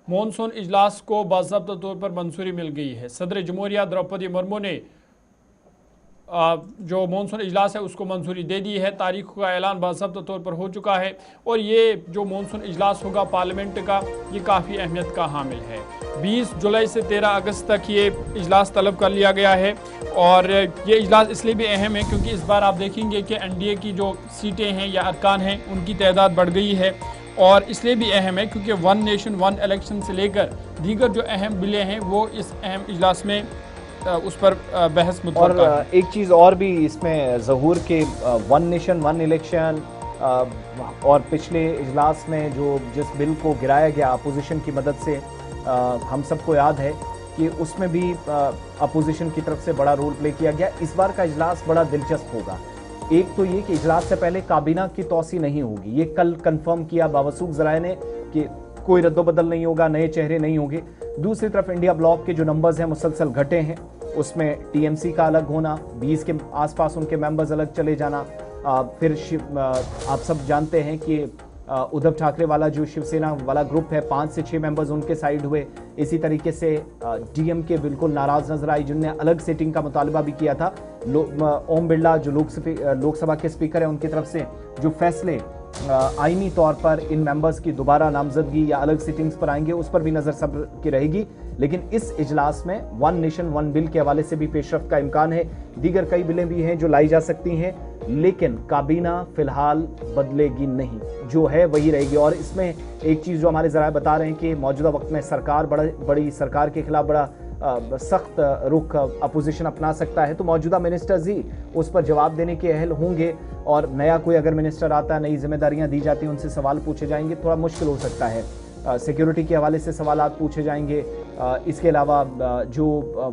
Monsoon इजलास को बाज़ाब्ता तौर पर मंजूरी मिल गई है। सदर जमहूरिया द्रौपदी मुर्मू ने जो मॉनसून इजलास है उसको मंजूरी दे दी है। तारीख का ऐलान बाज़ाब्ता तौर पर हो चुका है और ये जो मॉनसून इजलास होगा पार्लियामेंट का, ये काफ़ी अहमियत का हामिल है। 20 जुलाई से 13 अगस्त तक ये इजलास तलब कर लिया गया है और ये इजलास इसलिए भी अहम है क्योंकि इस बार आप देखेंगे कि एनडीए की जो सीटें हैं या अरकान हैं उनकी तादाद बढ़ गई है। और इसलिए भी अहम है क्योंकि वन नेशन वन इलेक्शन से लेकर दीगर जो अहम बिलें हैं वो इस अहम इजलास में उस पर बहस मुतवक्का है। और एक चीज़ और भी इसमें ज़हूर के वन नेशन वन इलेक्शन और पिछले इजलास में जो जिस बिल को गिराया गया अपोजिशन की मदद से, हम सबको याद है कि उसमें भी अपोजिशन की तरफ से बड़ा रोल प्ले किया गया। इस बार का इजलास बड़ा दिलचस्प होगा। एक तो ये कि इजलास से पहले काबीना की तौसी नहीं होगी, ये कल कंफर्म किया बावसूख ज़राए ने कि कोई रद्दोबदल नहीं होगा, नए चेहरे नहीं होंगे। दूसरी तरफ इंडिया ब्लॉक के जो नंबर्स हैं मुसलसल घटे हैं, उसमें टीएमसी का अलग होना, 20 के आसपास उनके मेंबर्स अलग चले जाना, फिर आप सब जानते हैं कि उद्धव ठाकरे वाला जो शिवसेना वाला ग्रुप है 5 से 6 मेंबर्स उनके साइड हुए। इसी तरीके से डीएमके बिल्कुल नाराज नजर आई, जिनने अलग सीटिंग का मुतालबा भी किया था। ओम बिरला जो लोकसभा के स्पीकर हैं उनकी तरफ से जो फैसले आईनी तौर पर इन मेंबर्स की दोबारा नामजदगी या अलग सीटिंग्स पर आएंगे उस पर भी नजर सब्र की रहेगी। लेकिन इस इजलास में वन नेशन वन बिल के हवाले से भी पेशरफ्त का इम्कान है। दीगर कई बिलें भी हैं जो लाई जा सकती हैं, लेकिन काबीना फिलहाल बदलेगी नहीं, जो है वही रहेगी। और इसमें एक चीज़ जो हमारे ज़राए बता रहे हैं कि मौजूदा वक्त में सरकार बड़ी सरकार के खिलाफ बड़ा सख्त रुख अपोजिशन अपना सकता है, तो मौजूदा मिनिस्टर्स ही उस पर जवाब देने के अहल होंगे। और नया कोई अगर मिनिस्टर आता है, नई जिम्मेदारियां दी जाती हैं, उनसे सवाल पूछे जाएंगे, थोड़ा मुश्किल हो सकता है। सिक्योरिटी के हवाले से सवाल पूछे जाएंगे। इसके अलावा जो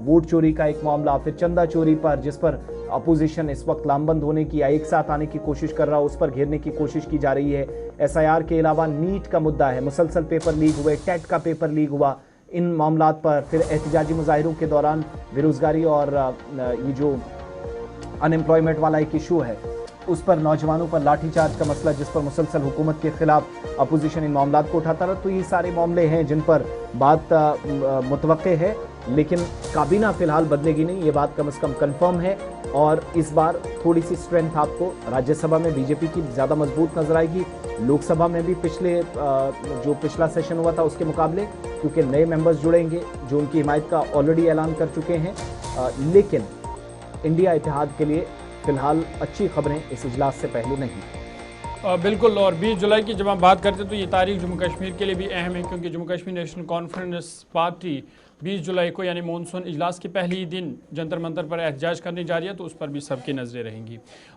वोट चोरी का एक मामला, फिर चंदा चोरी पर जिस पर अपोजिशन इस वक्त लामबंद होने की या एक साथ आने की कोशिश कर रहा है, उस पर घेरने की कोशिश की जा रही है। एसआईआर के अलावा नीट का मुद्दा है, मुसलसल पेपर लीक हुए, टेट का पेपर लीक हुआ, इन मामलात पर। फिर एहतजाजी मुजाहिरों के दौरान बेरोजगारी और ये जो अनएम्प्लॉयमेंट वाला एक इशू है उस पर नौजवानों पर लाठीचार्ज का मसला, जिस पर मुसलसल हुकूमत के खिलाफ अपोजिशन इन मामलात को उठाता रहा। तो ये सारे मामले हैं जिन पर बात मुतवक्के है, लेकिन काबीना फिलहाल बदलेगी नहीं, ये बात कम से कम कंफर्म है। और इस बार थोड़ी सी स्ट्रेंथ आपको राज्यसभा में बीजेपी की ज़्यादा मजबूत नजर आएगी, लोकसभा में भी जो पिछला सेशन हुआ था उसके मुकाबले, क्योंकि नए मेंबर्स जुड़ेंगे जो उनकी हिमायत का ऑलरेडी ऐलान कर चुके हैं। लेकिन इंडिया इत्तेहाद के लिए फिलहाल अच्छी खबरें इस इजलास से पहले नहीं। बिल्कुल। और 20 जुलाई की जब हम बात करते हैं तो ये तारीख जम्मू कश्मीर के लिए भी अहम है, क्योंकि Jammu Kashmir national conference party 20 जुलाई को यानी मॉनसून इजलास के पहले ही दिन जंतर मंतर पर एहतजाज करने जा रही है, तो उस पर भी सबकी नज़रें रहेंगी।